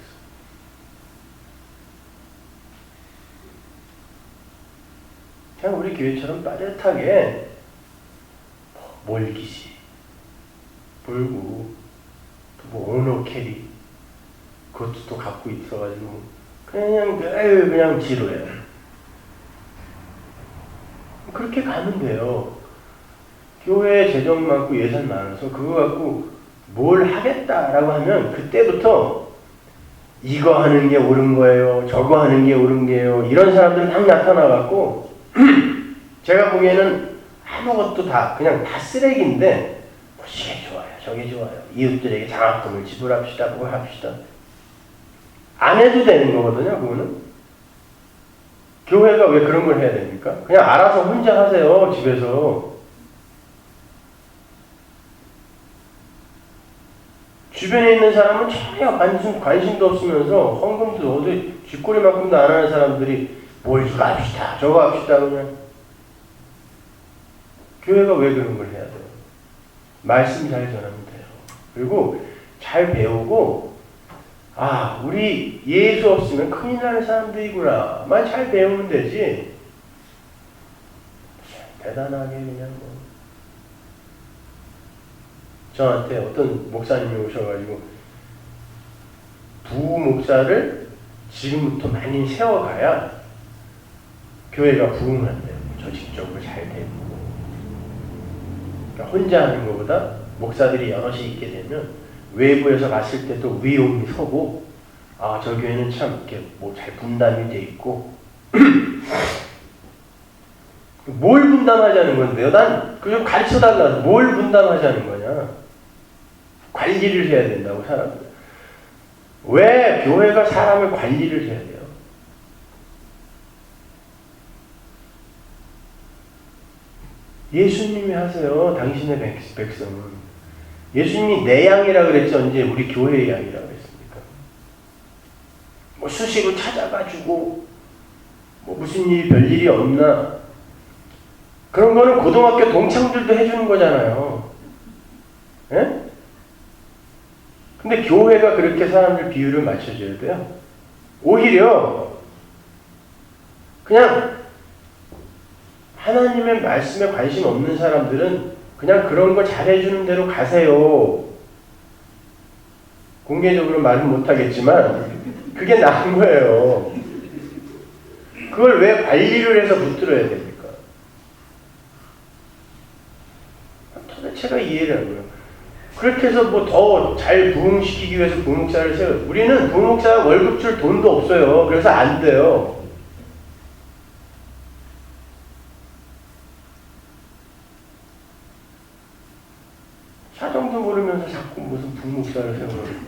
Speaker 1: 그냥 우리 교회처럼 빠듯하게 몰기시 불고 뭐 언어 캐리 그것도 또 갖고 있어가지고 그냥 지루해. 그렇게 가면 돼요. 교회에 재정 많고 예산 많아서 그거 갖고 뭘 하겠다라고 하면 그때부터 이거 하는 게 옳은 거예요. 저거 하는 게 옳은 게요. 이런 사람들은 딱 나타나갖고 제가 보기에는 아무것도 그냥 다 쓰레기인데 이게 좋아요. 저게 좋아요. 이웃들에게 장학금을 지불합시다. 뭐 합시다. 안 해도 되는 거거든요. 그거는. 교회가 왜 그런 걸 해야 됩니까? 그냥 알아서 혼자 하세요. 집에서. 주변에 있는 사람은 전혀 관심도 없으면서 헌금도 어디 쥐꼬리만큼도 안 하는 사람들이 뭘 이거 합시다. 저거 합시다. 그냥. 교회가 왜 그런 걸 해야 돼요? 말씀 잘 전하면 돼요. 그리고 잘 배우고 우리 예수 없으면 큰일 나는 사람들이구나. 만 잘 배우면 되지. 대단하게 그냥 뭐. 저한테 어떤 목사님이 오셔가지고 부목사를 지금부터 많이 세워가야 교회가 부흥한대요. 조직적으로 잘 되고. 그러니까 혼자 하는 것보다 목사들이 여럿이 있게 되면 외부에서 봤을 때도 위용이 서고 저 교회는 참 이렇게 뭐 잘 분담이 돼 있고 뭘 분담하자는 건데요? 난 그걸 가르쳐달라. 뭘 분담하자는 거냐? 관리를 해야 된다고 사람들. 왜 교회가 사람을 관리를 해야 돼요? 예수님이 하세요. 당신의 백성은. 예수님이 내 양이라 그랬죠. 언제 우리 교회의 양이라 그랬습니까? 뭐 수시로 찾아가지고 뭐 무슨 일이 별일이 없나? 그런 거는 고등학교 동창들도 해주는 거잖아요. 예? 근데 교회가 그렇게 사람들 비율을 맞춰줘야 돼요. 오히려 그냥 하나님의 말씀에 관심 없는 사람들은 그냥 그런 거 잘해주는 대로 가세요. 공개적으로 말은 못하겠지만 그게 나은 거예요. 그걸 왜 관리를 해서 붙들어야 됩니까? 도대체가 이해를 안 해요. 그렇게 해서 뭐 더 잘 부흥시키기 위해서 부목사를 세워요. 우리는 부목사 월급 줄 돈도 없어요. 그래서 안 돼요. 사정도 모르면서 자꾸 무슨 부목사를 세워요.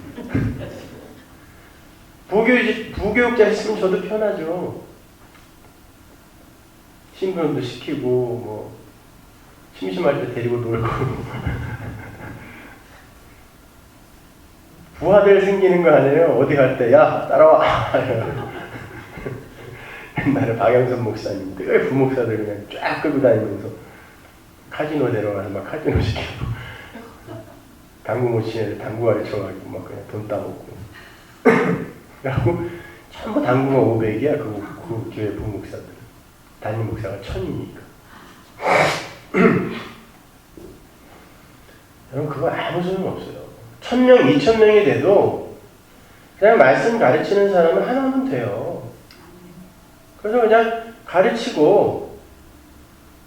Speaker 1: 부교육자 있으면 저도 편하죠. 심부름도 시키고, 뭐, 심심할 때 데리고 놀고. 부하들 생기는 거 아니에요? 어디 갈 때, 야, 따라와! 옛날에 박영선 목사님, 늘 부목사들 그냥 쫙 끌고 다니면서 카지노 데려가서 막 카지노 시키고, 당구 못 치는 애들 당구 가르쳐가지고 막 그냥 돈 따먹고. 그리고 전부 당구가 500이야, 그 교회 부목사들. 담임 목사가 1000이니까. 여러분, 그거 아무 소용 없어요. 1000명, 2000명이 돼도 그냥 말씀 가르치는 사람은 하나면 돼요. 그래서 그냥 가르치고,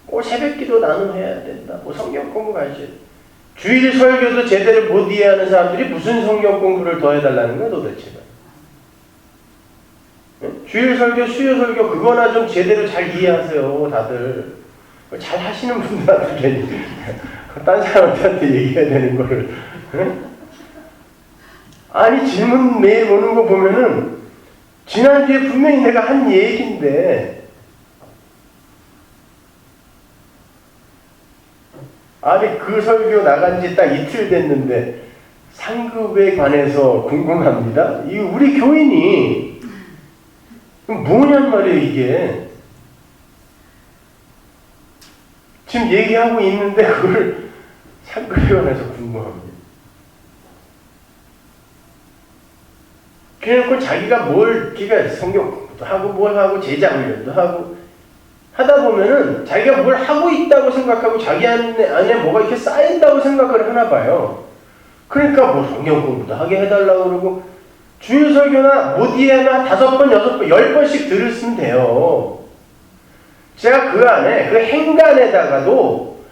Speaker 1: 뭐 새벽기도 나는 해야 된다. 뭐 성경 공부 가야지. 주일 설교도 제대로 못 이해하는 사람들이 무슨 성경 공부를 더 해달라는 거야 도대체. 주일 설교, 수요 설교 그거나 좀 제대로 잘 이해하세요, 다들. 잘 하시는 분들한테 괜히 딴 사람한테 얘기해야 되는 거를. 아니, 질문 매일 오는 거 보면은 지난주에 분명히 내가 한 얘기인데, 아니, 그 설교 나간 지 딱 이틀 됐는데 상급에 관해서 궁금합니다. 이 우리 교인이 뭐냔 말이에요, 이게. 지금 얘기하고 있는데 그걸 상급에 관해서 궁금합니다. 그래놓고 자기가 성경 공부도 하고 뭘 하고 제자 훈련도 하고 하다 보면은 자기가 뭘 하고 있다고 생각하고 자기 안에 뭐가 이렇게 쌓인다고 생각을 하나 봐요. 그러니까 뭐 성경 공부도 하게 해달라고 그러고 주일 설교나 못 이해하면 5번, 6번, 10번씩 들으시면 돼요. 제가 그 안에, 그 행간에다가도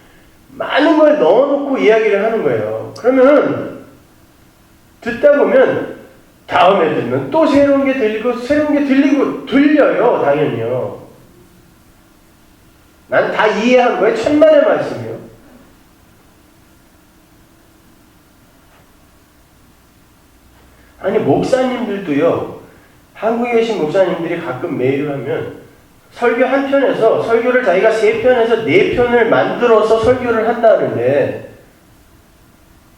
Speaker 1: 많은 걸 넣어놓고 이야기를 하는 거예요. 그러면 듣다 보면 다음에 들으면 또 새로운 게 들리고 들려요, 당연히요. 난 다 이해한 거예요. 천만의 말씀이요. 아니, 목사님들도요, 한국에 계신 목사님들이 가끔 메일을 하면 설교 한 편에서 설교를 자기가 3편에서 4편을 만들어서 설교를 한다는데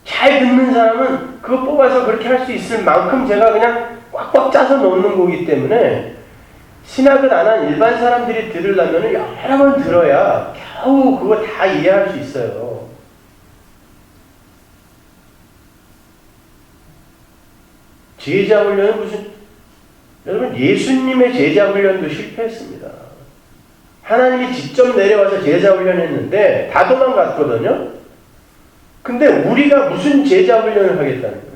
Speaker 1: 잘 듣는 사람은 그거 뽑아서 그렇게 할 수 있을 만큼 제가 그냥 꽉꽉 짜서 넣는 거기 때문에 신학을 안 한 일반 사람들이 들으려면 여러 번 들어야 겨우 그거 다 이해할 수 있어요. 제자 훈련은 여러분, 예수님의 제자 훈련도 실패했습니다. 하나님이 직접 내려와서 제자 훈련했는데 다 도망갔거든요. 근데 우리가 무슨 제자 훈련을 하겠다는 거예요?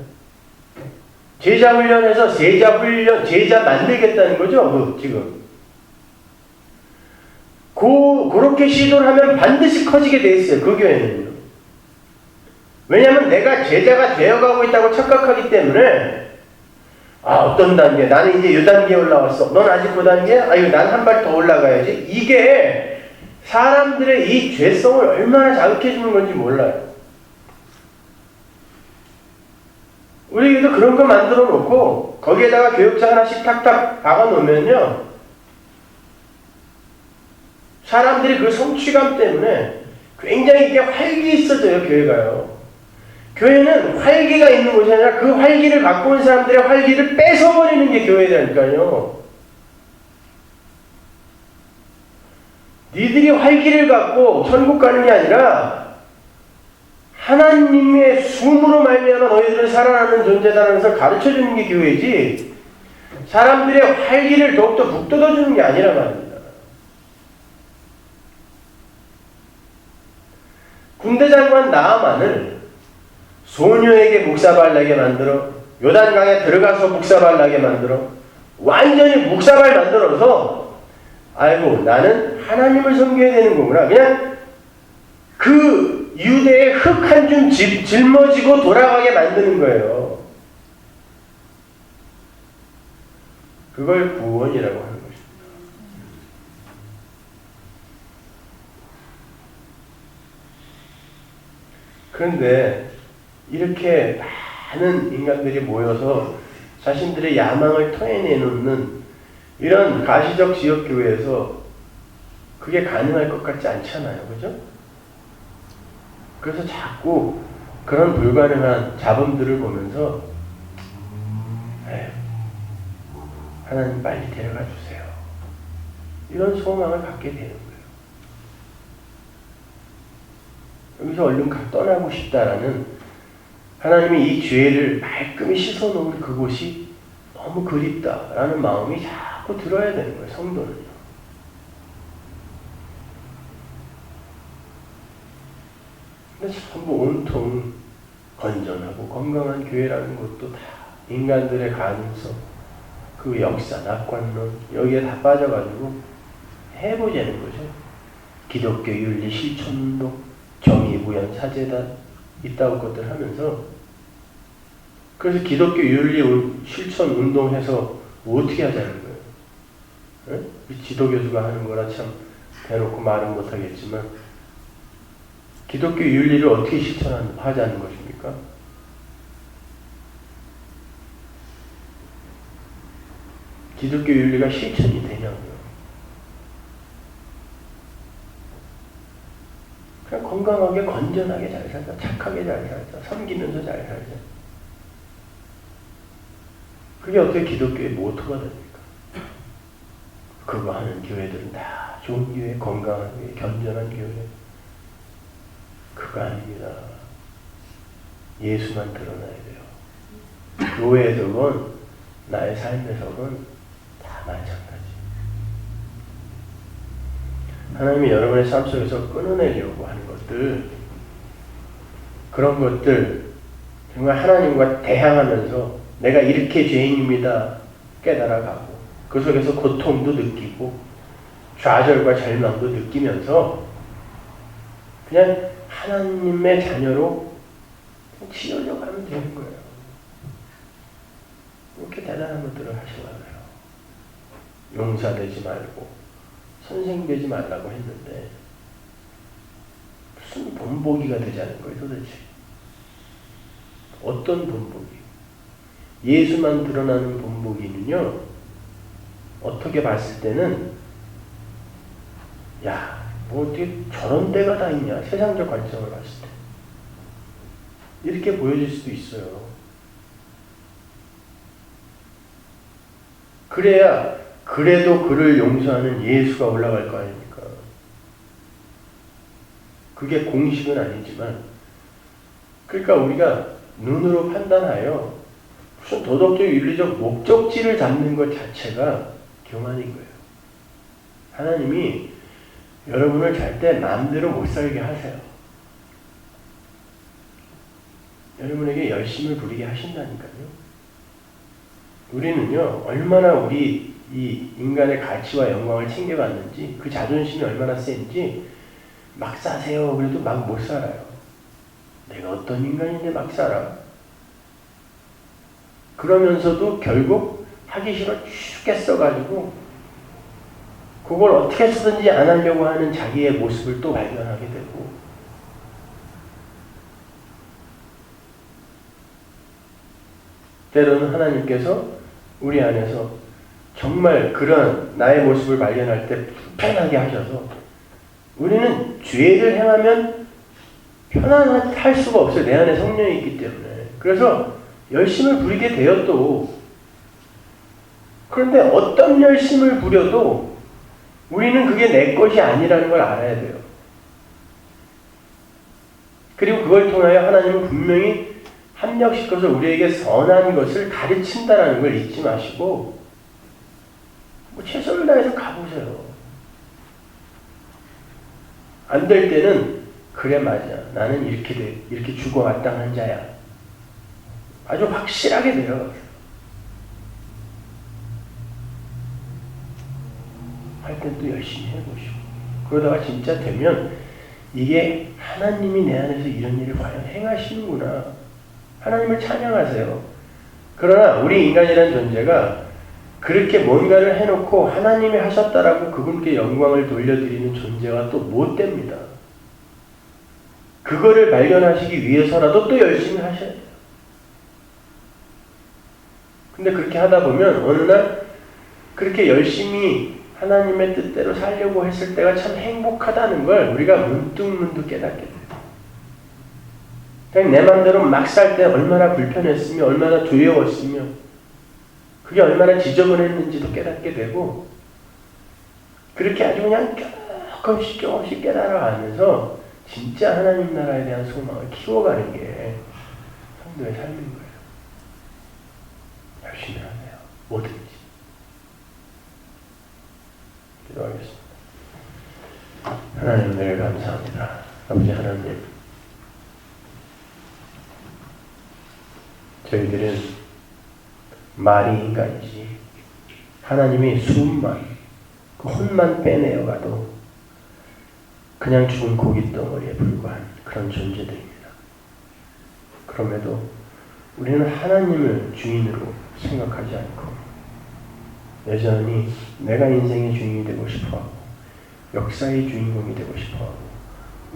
Speaker 1: 제자 훈련에서 제자 만들겠다는 거죠, 지금. 그렇게 시도를 하면 반드시 커지게 돼 있어요, 그 교회는요. 왜냐하면 내가 제자가 되어가고 있다고 착각하기 때문에, 어떤 단계? 나는 이제 이 단계에 올라왔어. 넌 아직 그 단계야? 난 한 발 더 올라가야지. 이게 사람들의 이 죄성을 얼마나 자극해주는 건지 몰라요. 우리도 그런 거 만들어 놓고 거기에다가 교육자 하나씩 탁탁 박아 놓으면요, 사람들이 그 성취감 때문에 굉장히 이게 활기 있어져요, 교회가요. 교회는 활기가 있는 곳이 아니라 그 활기를 갖고 온 사람들의 활기를 뺏어버리는 게 교회라니까요. 니들이 활기를 갖고 천국 가는 게 아니라 하나님의 숨으로 말미암아 너희들은 살아나는 존재다라는 것을 가르쳐주는 게 교회지, 사람들의 활기를 더욱더 북돋아주는 게 아니라 말입니다. 군대 장관 나아만을 소녀에게 묵사발 나게 만들어 요단강에 들어가서 묵사발 나게 만들어 완전히 묵사발 만들어서 나는 하나님을 섬겨야 되는 거구나. 그냥 그 유대의 흙 한 줌 짊어지고 돌아가게 만드는 거예요. 그걸 구원이라고 하는 것입니다. 그런데 이렇게 많은 인간들이 모여서 자신들의 야망을 토해내놓는 이런 가시적 지역교회에서 그게 가능할 것 같지 않잖아요. 그죠? 그래서 자꾸 그런 불가능한 자본들을 보면서 하나님 빨리 데려가 주세요. 이런 소망을 갖게 되는 거예요. 여기서 얼른 떠나고 싶다라는 하나님이 이 죄를 말끔히 씻어놓은 그곳이 너무 그립다라는 마음이 자꾸 들어야 되는 거예요. 성도는요. 근데 전부 온통 건전하고 건강한 교회라는 것도 다 인간들의 가능성, 그 역사, 낙관론 여기에 다 빠져가지고 해보자는 거죠. 기독교 윤리 실천운동, 정의구현 사재단 이따위 것들 하면서 그래서 기독교 윤리 실천 운동해서 뭐 어떻게 하자는 거예요? 네? 지도교수가 하는 거라 참 대놓고 말은 못하겠지만 기독교 윤리를 어떻게 실천하자는 것입니까? 기독교 윤리가 실천이 되냐고요. 그냥 건강하게 건전하게 잘 살자. 착하게 잘 살자. 섬기면서 잘 살자. 그게 어떻게 기독교의 모토가 됩니까? 그거 하는 교회들은 다 좋은 교회, 건강한 교회, 견전한 교회. 그거 아닙니다. 예수만 드러나야 돼요. 교회에서건 나의 삶에서건 다 마찬가지. 하나님이 여러분의 삶 속에서 끊어내려고 하는 것들, 그런 것들 정말 하나님과 대항하면서 내가 이렇게 죄인입니다 깨달아가고 그 속에서 고통도 느끼고 좌절과 절망도 느끼면서 그냥 하나님의 자녀로 지으려고 하면 되는 거예요. 이렇게 대단한 것들을 하시잖아요. 용사되지 말고 선생 되지 말라고 했는데 무슨 본보기가 되자는 거예요 도대체. 어떤 본보기? 예수만 드러나는 본보기는요, 어떻게 봤을 때는 야, 뭐 어떻게 저런 데가 다 있냐, 세상적 관점을 봤을 때 이렇게 보여질 수도 있어요. 그래야 그래도 그를 용서하는 예수가 올라갈 거 아닙니까? 그게 공식은 아니지만, 그러니까 우리가 눈으로 판단하여 무슨 도덕적 윤리적 목적지를 잡는 것 자체가 교만인 거예요. 하나님이 여러분을 절대 마음대로 못 살게 하세요. 여러분에게 열심을 부리게 하신다니까요. 우리는요, 얼마나 우리 이 인간의 가치와 영광을 챙겨갔는지, 그 자존심이 얼마나 센지 막 사세요. 그래도 막 못 살아요. 내가 어떤 인간인데 막 살아. 그러면서도 결국 하기 싫어 죽겠어가지고 그걸 어떻게 해서든지 안 하려고 하는 자기의 모습을 또 발견하게 되고, 때로는 하나님께서 우리 안에서 정말 그런 나의 모습을 발견할 때 불편하게 하셔서, 우리는 죄를 행하면 편안할 수가 없어요. 내 안에 성령이 있기 때문에. 그래서 열심을 부리게 되어도, 그런데 어떤 열심을 부려도 우리는 그게 내 것이 아니라는 걸 알아야 돼요. 그리고 그걸 통하여 하나님은 분명히 합력시켜서 우리에게 선한 것을 가르친다는 걸 잊지 마시고 최선을 다해서 가보세요. 안 될 때는 그래 맞아, 나는 이렇게 죽어 마땅한 자야. 아주 확실하게 돼요. 할 땐 또 열심히 해보시고, 그러다가 진짜 되면 이게 하나님이 내 안에서 이런 일을 과연 행하시는구나, 하나님을 찬양하세요. 그러나 우리 인간이라는 존재가 그렇게 뭔가를 해놓고 하나님이 하셨다라고 그분께 영광을 돌려드리는 존재가 또 못 됩니다. 그거를 발견하시기 위해서라도 또 열심히 하셔야 돼요. 근데 그렇게 하다 보면 어느 날 그렇게 열심히 하나님의 뜻대로 살려고 했을 때가 참 행복하다는 걸 우리가 문득문득 깨닫게 돼요. 그냥 내 맘대로 막 살 때 얼마나 불편했으며 얼마나 두려웠으며 그게 얼마나 지저분했는지도 깨닫게 되고 그렇게 아주 그냥 조금씩 깨달아가면서 진짜 하나님 나라에 대한 소망을 키워가는 게 성도의 삶인 거예요. 열심히 하세요. 뭐든지. 기도하겠습니다. 하나님 늘 감사합니다. 아버지 하나님, 저희들은 말이 인간이지 하나님이 수만 그 혼만 빼내어가도 그냥 죽은 고깃덩어리에 불과한 그런 존재들입니다. 그럼에도 우리는 하나님을 주인으로 생각하지 않고 여전히 내가 인생의 주인이 되고 싶어하고 역사의 주인공이 되고 싶어하고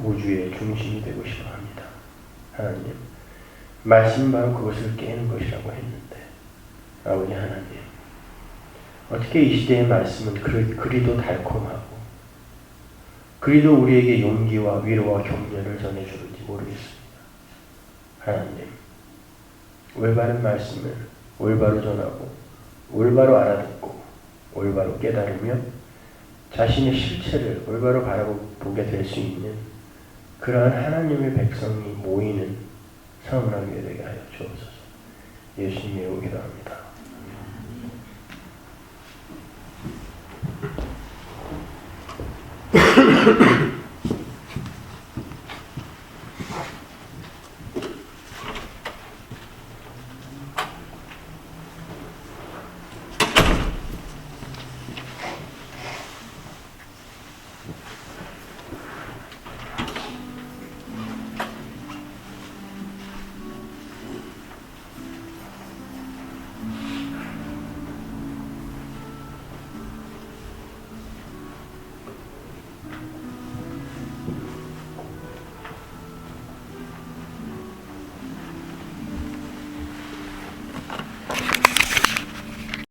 Speaker 1: 우주의 중심이 되고 싶어합니다. 하나님, 말씀 바로 그것을 깨는 것이라고 했는데 아버지 하나님, 어떻게 이 시대의 말씀은 그리도 달콤하고 그리도 우리에게 용기와 위로와 격려를 전해주는지 모르겠습니다. 하나님, 올바른 말씀을 올바로 전하고 올바로 알아듣고 올바로 깨달으며 자신의 실체를 올바로 바라보게 될 수 있는 그러한 하나님의 백성이 모이는 성문학교에 되게 하여 주옵소서. 예수님의 이름으로 기도합니다.